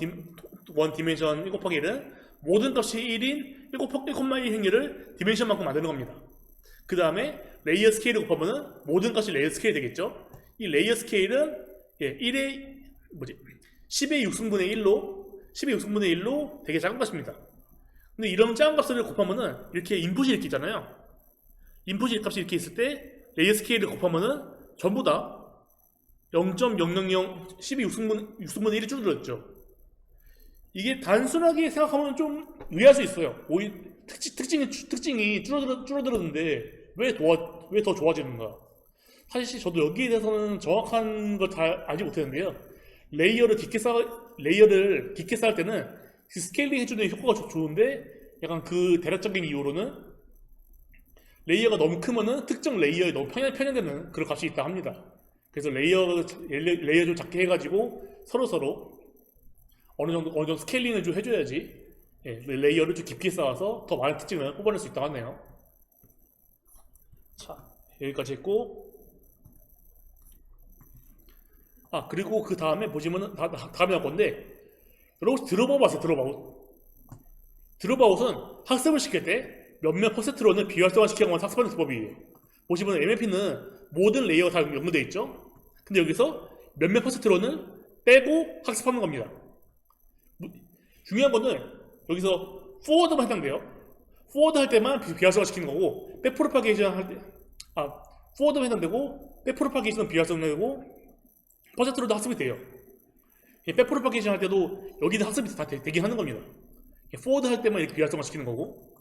디멘션 1 곱하기 1은 모든 값이 1인 1,1 행렬을 디멘션만큼 만드는 겁니다. 그 다음에 레이어 스케일을 곱하면은 모든 값이 레이어 스케일이 되겠죠. 이 레이어 스케일은 10의 6승분의 1로 되게 작은 값입니다. 근데 이런 작은 값을 곱하면은 이렇게 인풋이 이렇게 있잖아요. 인풋이 값이 이렇게 있을 때 레이어 스케일을 곱하면은 전부 다 0.000 10의 6승분의 1이 줄어들었죠. 이게 단순하게 생각하면 좀 의아할 수 있어요. 특징이 줄어들었는데 왜 더 좋아지는가? 사실 저도 여기에 대해서는 정확한 걸 잘 알지 못했는데요. 레이어를 깊게 쌓을 때는 그 스케일링 해주는 효과가 좋은데, 약간 그 대략적인 이유로는 레이어가 너무 크면은 특정 레이어에 너무 편향되는 그런 값이 있다 합니다. 그래서 레이어 좀 작게 해가지고 서로 어느 정도 스케일링을 좀 해줘야지, 레이어를 좀 깊게 쌓아서 더 많은 특징을 뽑아낼 수 있다고 하네요. 자, 여기까지 했고, 그리고 그 다음에 보시면은 다음에 할 건데, 여러분 혹시 드롭아웃? 드롭아웃은 학습을 시킬 때 몇몇 퍼센트로는 비활성화시키는 학습하는 기법이에요. 보시면 MLP는 모든 레이어가 다 연결되어 있죠. 근데 여기서 몇몇 퍼센트로는 빼고 학습하는 겁니다. 중요한 거는 여기서 포워드만 해당돼요. 포워드 할 때만 비활성화시키는 거고, 백프로파게이션 할 때 포워드만 해당되고, 백프로파게이션은 비활성화되고, 퍼센트로도 학습이 돼요. 백프로파게이션 할 때도 여기는 학습이 다 되긴 하는 겁니다. 포워드 할 때만 이렇게 비활성화 시키는 거고,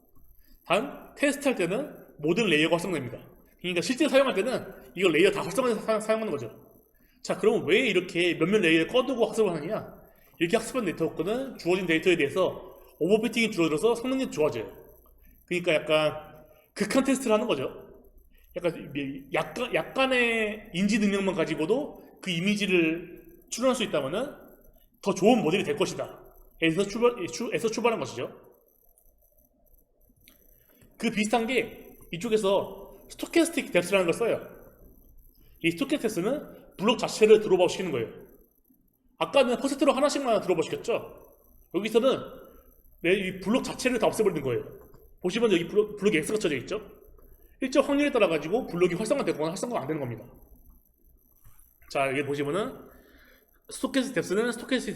단 테스트 할 때는 모든 레이어가 활성됩니다. 그러니까 실제 사용할 때는 이걸 레이어 다 활성화해서 사용하는 거죠. 자, 그럼 왜 이렇게 몇몇 레이어를 꺼두고 학습을 하느냐? 이렇게 학습한 네트워크는 주어진 데이터에 대해서 오버피팅이 줄어들어서 성능이 좋아져요. 그러니까 약간 극한 테스트를 하는 거죠. 약간의 인지 능력만 가지고도 그 이미지를 추론할 수 있다면은 더 좋은 모델이 될 것이다. 에서 출발한 것이죠. 그 비슷한 게 이쪽에서 스토캐스틱 뎁스라는 걸 써요. 이 스토캐스틱 뎁스는 블록 자체를 드롭아웃 시키는 거예요. 아까는 퍼센트로 하나씩만 드롭아웃 시켰죠. 여기서는 이 블록 자체를 다 없애버리는 거예요. 보시면 여기 블록이 X가 쳐져 있죠. 일정 확률에 따라 가지고 블록이 활성화되거나 활성화가 안 되는 겁니다. 자, 여기 보시면은 스토캐스틱 뎁스는 스토캐스틱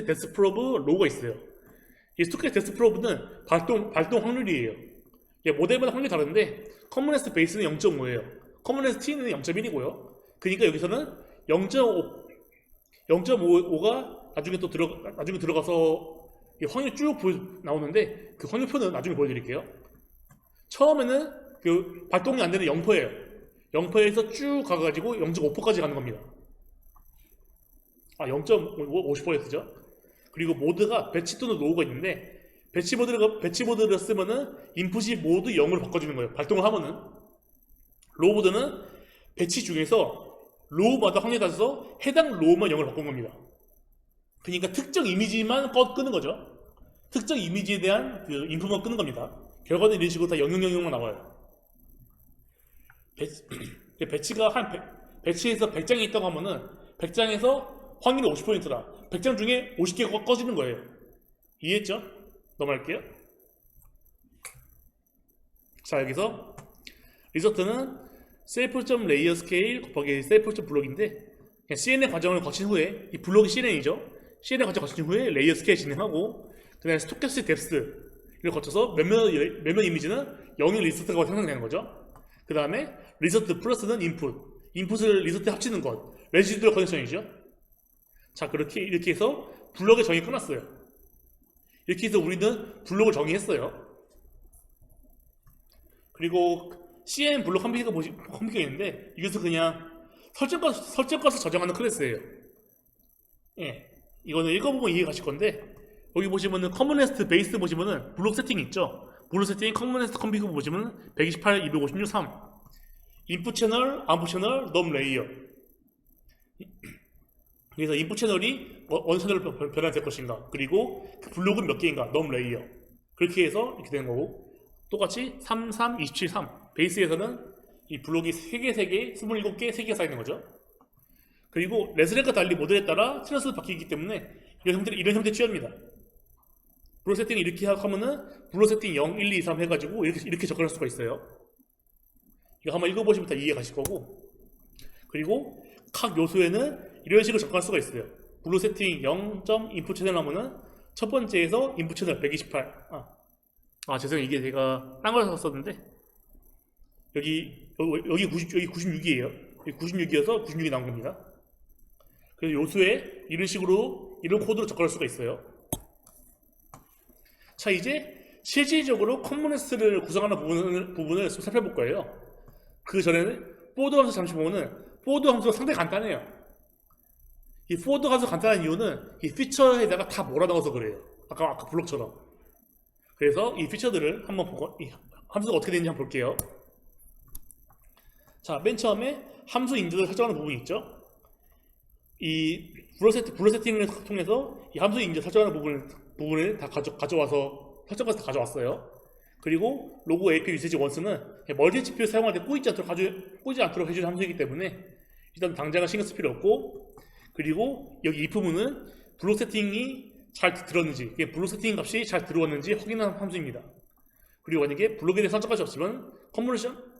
뎁스 프로브 로우가 있어요. 이 스토캐스틱 뎁스 프로브는 발동 확률이에요. 모델마다 확률이 다른데 커먼에스트 베이스는 0.5예요. 커먼에스트 T는 0.1이고요. 그러니까 여기서는 0.5가 나중에 들어가서 확률이 쭉 나오는데, 그 확률표는 나중에 보여드릴게요. 처음에는 그 발동이 안 되는 0%예요. 0%에서 쭉 가가지고 0.5%까지 가는 겁니다. 0.50%였죠. 그리고 모드가 배치 또는 로우가 있는데, 배치 모드를 쓰면은 인풋이 모두 0으로 바꿔주는 거예요. 발동을 하면은. 로우 모드는 배치 중에서 로우마다 확률이 따져서 해당 로우만 0으로 바꾼 겁니다. 그러니까 특정 이미지만 끄는 거죠. 특정 이미지에 대한 그 인풋만 끄는 겁니다. 결과는 이런 식으로 다 0000만 나와요. 배치가 배치에서 100장이 있다고 하면은 100장에서 확률이 50%라 100장 중에 50개가 꺼지는 거예요. 이해했죠? 넘어갈게요. 자, 여기서 리저트는 셀프.레이어 스케일 곱하기 셀프.블록인데, CNN 과정을 거친 후에, 이 블록이 CNN이죠. CNN 과정을 거친 후에 레이어 스케일 진행하고, 그 다음에 스토캐스틱 뎁스를 거쳐서 몇몇 이미지는 0일 리서트가 생성되는 거죠. 그 다음에 리서트 플러스는 인풋을 리서트에 합치는 것, 레지듀얼 커넥션이죠. 자, 이렇게 해서 블록의 정의 끝났어요. 이렇게 해서 우리는 블록을 정의했어요. 그리고 CNN 블록 컴퓨터가 있는데, 이것은 그냥 설정값을 저장하는 클래스예요. 이거는 읽어보면 이해 가실 건데, 여기 보시면은 커먼네스트 베이스 보시면은 블록 세팅이 있죠. 블록 세팅 커먼네스트 컴피그 보시면은 128, 256, 3. 인풋 채널, 아웃풋 채널, 넘 레이어. 그래서 인풋 채널이 어느 채널로 변환될 것인가, 그리고 그 블록은 몇 개인가, 넘 레이어. 그렇게 해서 이렇게 되는 거고, 똑같이 3, 3, 27, 3. 베이스에서는 이 블록이 3개, 3개, 27개, 3개가 쌓이는 거죠. 그리고 레스렉과 달리 모델에 따라 트랜스도 바뀌기 때문에 이런 형태 취합니다. 블록 세팅 이렇게 하면은 블록 세팅 0, 1, 2, 3 해가지고 이렇게 접근할 수가 있어요. 이거 한번 읽어보시면 다 이해 가실 거고, 그리고 각 요소에는 이런 식으로 접근할 수가 있어요. 블록 세팅 0. 인풋 채널 하면은 첫 번째에서 인풋 채널 128. 죄송해요. 이게 제가 딴 걸 썼는데, 여기 96이에요. 여기 96이어서 96이 나온 겁니다. 그래서 요소에 이런 식으로, 이런 코드로 접근할 수가 있어요. 자, 이제 실질적으로 컴포넌트를 구성하는 부분을 살펴볼 거예요. 그 전에는 포드 함수 잠시 보면은, 포드 함수가 상당히 간단해요. 이 포드 함수 간단한 이유는 이 피처에다가 다 몰아넣어서 그래요. 아까 블록처럼. 그래서 이 피처들을 한번 보고, 이 함수가 어떻게 되는지 한번 볼게요. 자, 맨 처음에 함수 인증을 설정하는 부분이 있죠. 이 블록 세팅을 통해서 이 함수 인증 설정하는 부분을 다 가져와서 설정까지 다 가져왔어요. 그리고 로고 API 유세지 원스는 멀티 GPU 사용할 때 꼬이지 않도록 해주는 함수이기 때문에 일단 당장은 신경 쓸 필요 없고, 그리고 여기 이 부분은 블록 세팅이 잘 들었는지, 블록 세팅 값이 잘 들어왔는지 확인하는 함수입니다. 그리고 만약에 블록에 대해 설정까지 없으면 컨버전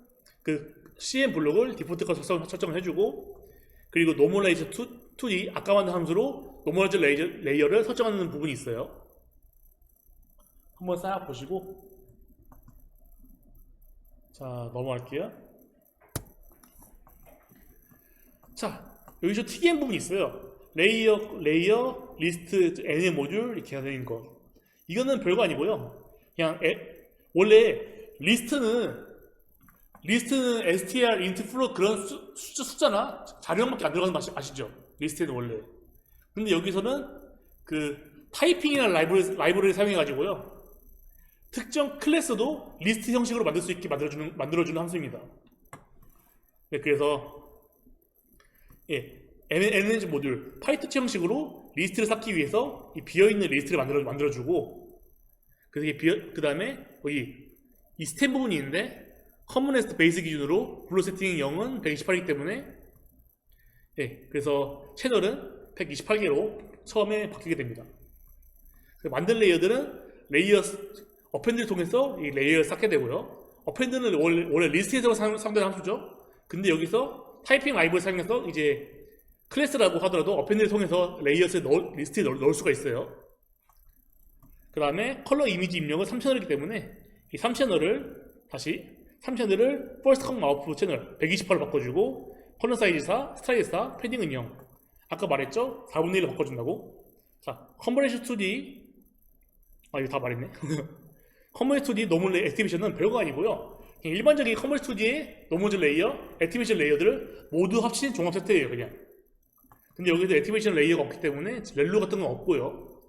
CM 블록을 디폴트 값 설정을 해주고, 그리고 노멀라이즈 2D 아까 만든 함수로 노멀라이즈 레이어를 설정하는 부분이 있어요. 한번 싹 보시고, 자, 넘어갈게요. 자, 여기서 특이한 부분이 있어요. 레이어, 리스트, NA 모듈 이렇게 되는 거. 이거는 별거 아니고요. 그냥 원래 리스트는 str, int, float 그런 숫자나 자료밖에 안 들어가는 거 아시죠? 리스트는 원래. 근데 여기서는 그 타이핑이나 라이브러리를 사용해 가지고요, 특정 클래스도 리스트 형식으로 만들 수 있게 만들어주는 함수입니다. 네, 그래서 NNG 모듈 파이터치 형식으로 리스트를 쌓기 위해서 이 비어있는 리스트를 만들어주고, 그래서 그 다음에 여기 이 스템 부분이 있는데, 커먼네스트 베이스 기준으로 블록 세팅 0은 128이기 때문에, 그래서 채널은 128개로 처음에 바뀌게 됩니다. 만든 레이어들은 어펜드를 통해서 이 레이어를 쌓게 되고요. 어펜드는 원래 리스트에서 사용되는 함수죠. 근데 여기서 타이핑 라이브를 사용해서 이제 클래스라고 하더라도 어펜드를 통해서 리스트에 넣을 수가 있어요. 그 다음에 컬러 이미지 입력은 3채널이기 때문에 이 3채널을 first come output 채널 128로 바꿔주고, 컬러 사이즈 4, 스타일즈 4, 패딩은 0. 아까 말했죠? 4분의 1로 바꿔준다고. 자, 컨버레이션 2D, 이거 다 말했네. 컨버레이션 2D 노멀 액티베이션은 별거 아니고요. 그냥 일반적인 컨버레이션 2D의 노멀 레이어, 액티베이션 레이어들을 모두 합친 종합 세트예요, 그냥. 근데 여기서 액티베이션 레이어가 없기 때문에 렐루 같은 건 없고요.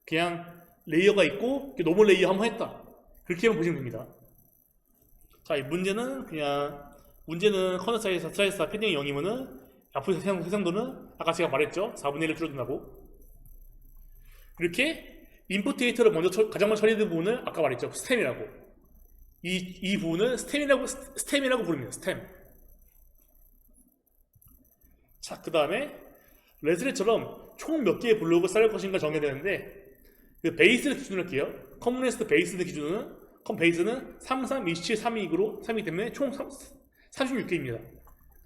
그냥 레이어가 있고 노멀 레이어 한번 했다, 그렇게만 보시면 됩니다. 자, 이 문제는 컬러 사이즈 4, 스타일즈 4, 패딩이 0이면은 앞으로 해상도는 아까 제가 말했죠, 4분의 1을 줄어든다고. 이렇게 인풋 데이터를 가장 먼저 처리되는 부분을 아까 말했죠, 스템이라고. 이 부분을 스템이라고 부릅니다. 스템. 자, 그 다음에 레스렛처럼 총 몇 개의 블록을 쌓을 것인가 정해야 되는데, 그 베이스를 기준으로 할게요. 커먼네스트 베이스의 기준은 3, 3, 27, 3이기 때문에 총 36개입니다.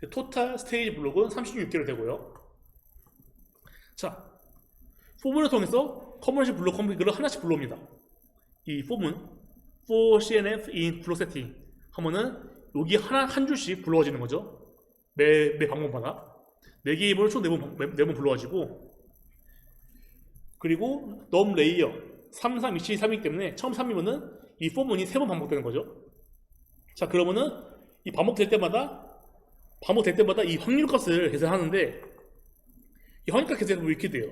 토탈 스테이지 블록은 36개로 되고요. 자, 포문을 통해서 커머니티 블록 컴피그를 하나씩 불러옵니다. 이 포문 for CNF in 블록 세팅 하면은 여기 한 줄씩 불러와지는 거죠. 매 방문마다 4개의 입을 총 4번 불러가지고, 그리고 넘 레이어 3, 3, 2, 7, 3이기 때문에 처음 3이면은 이 포문이 3번 반복되는 거죠. 자, 그러면은 이 반복될 때마다 이 확률 값을 계산하는데, 이 확률 값 계산은 이렇게 돼요.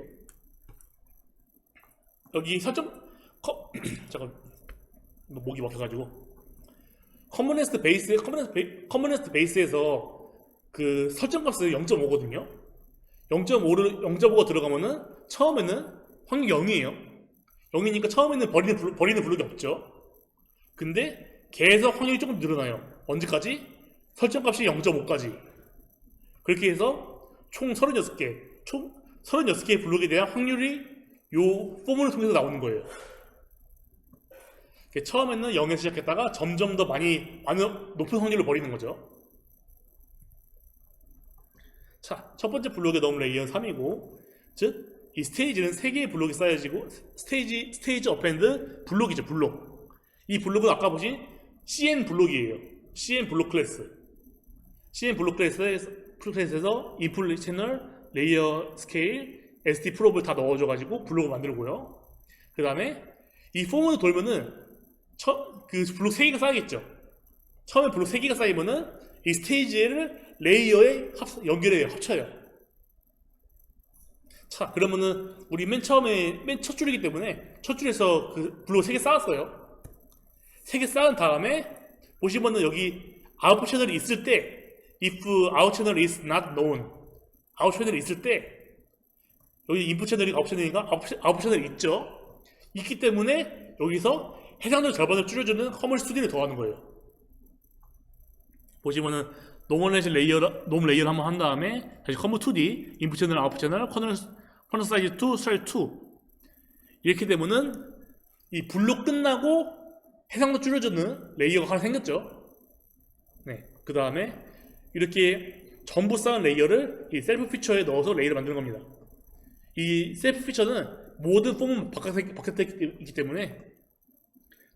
여기 설정 잠깐 목이 막혀가지고 커머네스트 베이스에서 그 설정값을 0.5거든요. 0.5가 들어가면은 처음에는 확률 0이에요. 0이니까 처음에는 버리는 블록이 없죠. 근데 계속 확률이 조금 늘어나요. 언제까지? 설정값이 0.5까지. 그렇게 해서 총 36개의 블록에 대한 확률이 요 포뮬을 통해서 나오는 거예요. 처음에는 0에서 시작했다가 점점 더 많은 높은 확률로 버리는 거죠. 자, 첫 번째 블록의 넘 레이어는 3이고, 즉 이 스테이지는 3개의 블록이 쌓여지고 스테이지 어펜드 블록이죠. 블록. 이 블록은 아까 보신 CN 블록이에요. CN 블록 클래스. CN 블록 클래스에서 인풋 채널, 레이어 스케일, SD 프롭을 다 넣어줘가지고 블록을 만들고요. 그 다음에 이 폼으로 돌면은 그 블록 3개가 쌓이겠죠. 처음에 블록 3개가 쌓이면은 이 스테이지를 레이어에 연결해요. 합쳐요. 자, 그러면은 우리 맨 첫 줄이기 때문에 첫 줄에서 그 블록 3개 쌓았어요. 3개 쌓은 다음에 보시면은 여기 아웃풋 채널이 있을 때 if out channel is not known, 아웃 채널이 있을 때 여기 인풋 채널이 아웃 채널이 있죠. 있기 때문에 여기서 해상도 절반을 줄여주는 커먼 스튜디오를 더하는 거예요. 보시면은 노멀 레이어를 한번 한 다음에 다시 커먼 2D 인풋 채널, 아웃풋 채널, 커널 사이즈 2, 스타일 2 이렇게 되면은 이 블록 끝나고 해상도 줄여주는 레이어가 하나 생겼죠. 네, 그 다음에 이렇게 전부 쌓은 레이어를 이 셀프 피처에 넣어서 레이어를 만드는 겁니다. 이 셀프 피처는 모든 폼은 바깥에 있기 때문에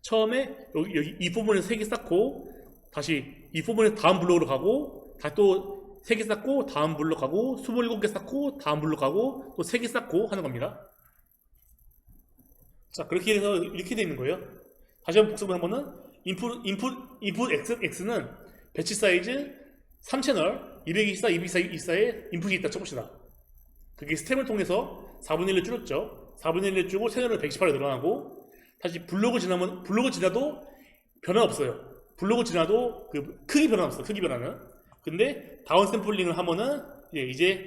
처음에 여기 이 부분을 3개 쌓고 다시 이 부분에 다음 블록으로 가고 다시 또 3개 쌓고 다음 블록 가고 27개 쌓고 다음 블록 가고 또 3개 쌓고 하는 겁니다. 자, 그렇게 해서 이렇게 되어 있는 거예요. 다시 한번 복습을 하면은 인풋 X는 배치 사이즈 3채널 224의 인풋이 있다 쳐봅시다. 그게 스텝을 통해서 4분의 1을 줄였죠. 4분의 1을 줄고 채널은 128에 늘어나고 다시 블록을 지나도 변화 없어요. 블록을 지나도 그 크기 변화 없어요. 크기 변화는. 근데 다운 샘플링을 하면은 이제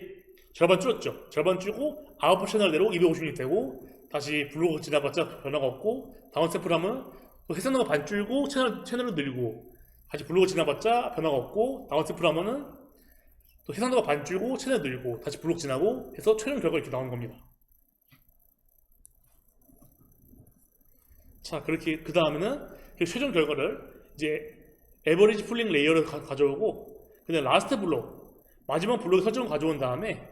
절반 줄였죠. 절반 줄고 아웃풋 채널대로 256이 되고 다시 블록을 지나봤자 변화가 없고 다운 샘플 하면 또 해상도가 반 줄고 채널을 늘리고 다시 블록을 지나봤자 변화가 없고 다운 샘플 하면은 또 해상도가 반 줄고 채널 늘리고 다시 블록 지나고 해서 최종 결과가 이렇게 나오는 겁니다. 자, 그렇게 그 다음에는 최종 결과를 이제 에버리지 풀링 레이어를 가져오고 근데 라스트 블록 마지막 블록의 설정을 가져온 다음에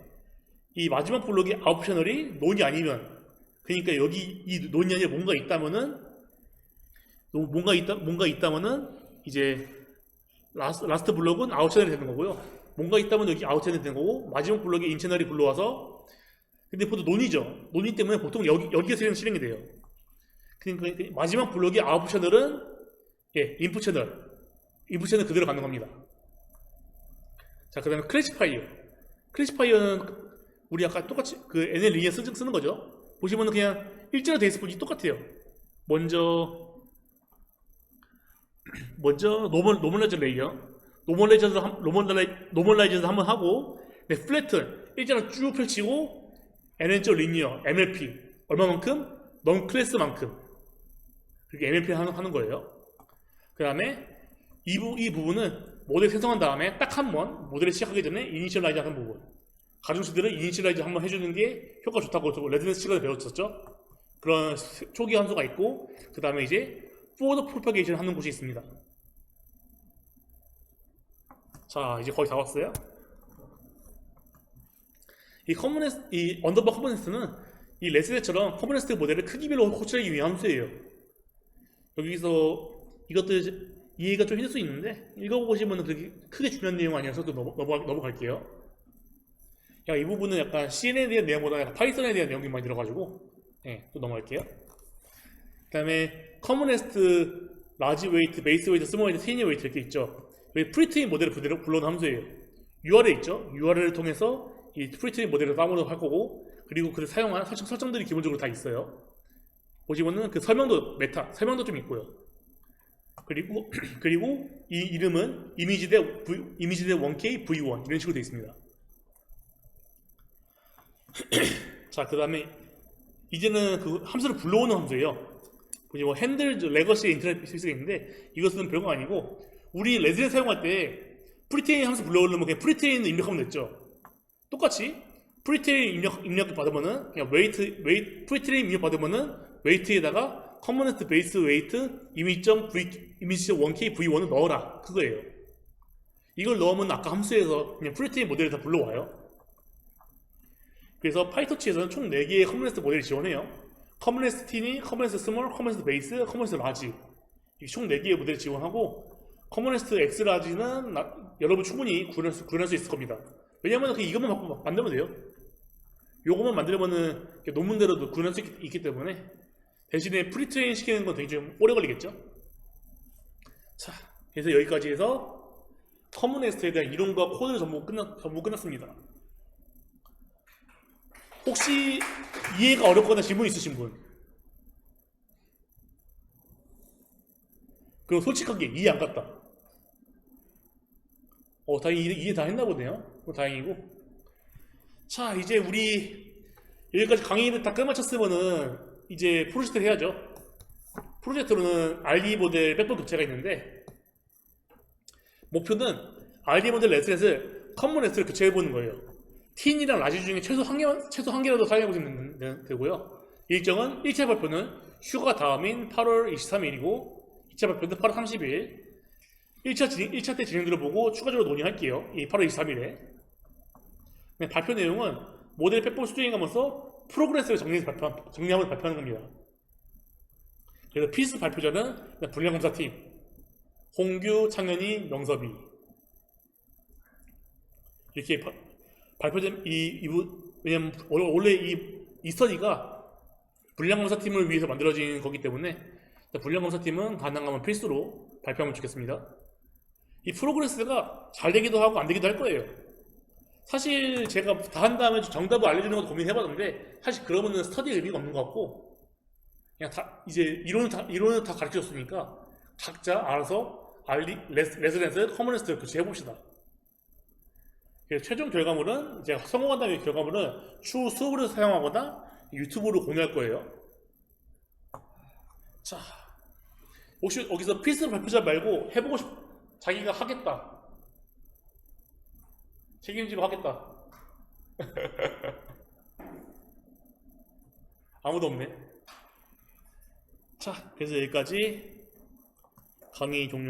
이 마지막 블록의 아웃 채널이 논이 아니면 그러니까 여기 이 논이 아니라 뭔가 있다면은 이제 라스트 블록은 아웃 채널이 되는 거고요. 뭔가 있다면 여기 아웃 채널이 되는 거고 마지막 블록에 인 채널이 불러와서 근데 보통 논이죠. 논이 때문에 보통 여기에서 실행이 돼요. 그러니까 마지막 블록의 아웃 채널은 인풋 채널 그대로 가는 겁니다. 자, 그 다음에 클래시파이어는 우리 아까 똑같이 그 NL 리니어 쓰는 거죠. 보시면은 그냥 일자로 되어 있을 뿐이 똑같아요. 먼저 노멀라이저 레이어 노멀라이저를 한번 하고 플래튼 일자로 쭉 펼치고 NN조 리니어 MLP 얼마만큼? 넌 클래스만큼 그렇게 MLP 하는 거예요. 그 다음에 이 부분은 모델 생성한 다음에 딱 한 번 모델을 시작하기 전에 이니셜라이즈 하는 부분 가중치들은 이니셜라이즈 한번 해주는 게 효과 좋다고 레드네스 시간에 배웠었죠. 그런 초기 함수가 있고 그 다음에 이제 포워드 프로파게이션 하는 곳이 있습니다. 자, 이제 거의 다 왔어요. 이 언더바 커버네스트는 이 레스넷처럼 커버네스트 모델을 크기별로 호출하기 위한 함수예요. 여기서 이것들 이해가 좀 힘들 수 있는데 읽어보시면 그렇게 크게 중요한 내용 아니어서 또 넘어갈게요. 이 부분은 약간 CNN에 대한 내용보다 약간 파이썬에 대한 내용이 많이 들어가지고 또 넘어갈게요. 그 다음에 커머네스트, 라지 웨이트, 베이스 웨이트, 스몰 웨이트, 세니어 웨이트 이렇게 있죠. 여기 프리트윈 모델을 그대로 불러온 함수예요. URL 있죠. URL을 통해서 이 프리트윈 모델을 다운로드 할 거고 그리고 그를 사용한 설정들이 기본적으로 다 있어요. 보시면은 그 설명도 메타 설명도 좀 있고요. 그리고 그리고 이 이름은 이미지 대 1K V1 이런 식으로 되어 있습니다. 자, 그 다음에 이제는 그 함수를 불러오는 함수예요. 보시면 핸들 레거시 인터넷 서비스가 있는데 이것은 별거 아니고 우리 레즈를 사용할 때 프리테인 함수 불러오려면 그냥 프리테인 입력하면 됐죠. 똑같이 프리테인 입력 받으면은 그냥 프리테인 입력 받으면은 웨이트에다가 커머넌트 베이스 웨이트 이미지 1K V1을 넣어라 그거예요. 이걸 넣으면 아까 함수에서 그냥 프리테인 모델을 다 불러와요. 그래서 파이터치에서는 총 4개의 커머넌트 모델을 지원해요. 커머넌트 티니, 커머넌트 스몰, 커머넌트 베이스, 커머넌트 라지 총 4개의 모델을 지원하고 커머넌트 엑스 라지는 여러분 충분히 구현할 수 있을 겁니다. 왜냐면 이것만 만들면 돼요. 요것만 만들면은 논문대로도 구현할 수 있기 때문에 대신에 프리트레인 시키는 건 되게 좀 오래 걸리겠죠. 자, 그래서 여기까지 해서 커머넌트에 대한 이론과 코드를 전부 끝났습니다. 혹시 이해가 어렵거나 질문 있으신 분? 그럼 솔직하게 이해 안 갔다. 다행히 이해 다 했나 보네요. 다행이고. 자, 이제 우리 여기까지 강의를 다 끝마쳤으면은 이제 프로젝트를 해야죠. 프로젝트로는 RD 모델 백번 교체가 있는데 목표는 RD 모델 레슨을 커머넌트를 교체해보는 거예요. 틴이랑 라지 중에 최소 한 개라도 사용해보시면 되고요. 일정은 1차 발표는 휴가 다음인 8월 23일이고 2차 발표는 8월 30일 1차 때 진행들을 보고 추가적으로 논의할게요. 이 8월 23일에 발표 내용은 모델 팩볼 수정해가면서 프로그레스를 정리하면서 발표하는 겁니다. 그래서 필수 발표자는 분량검사팀 홍규, 창현이, 명섭이 이렇게 발표된 왜냐면 원래 이 스터디가 분량검사팀을 위해서 만들어진 거기 때문에 분량검사팀은 가능하면 필수로 발표하면 좋겠습니다. 이 프로그레스가 잘 되기도 하고 안 되기도 할 거예요. 사실 제가 다 한 다음에 정답을 알려주는 것도 고민해봤는데 사실 그러면은 스터디에 의미가 없는 것 같고 그냥 이제 이론을 다 가르쳐줬으니까 각자 알아서 레스던스 커머넌트를 교체해봅시다. 그래서 최종 결과물은 제가 성공한 다음에 결과물은 추후 수업으로 사용하거나 유튜브로 공유할 거예요. 자, 혹시 여기서 필수 발표자 말고 해보고 자기가 하겠다, 책임지고 하겠다 아무도 없네. 자, 그래서 여기까지 강의 종료.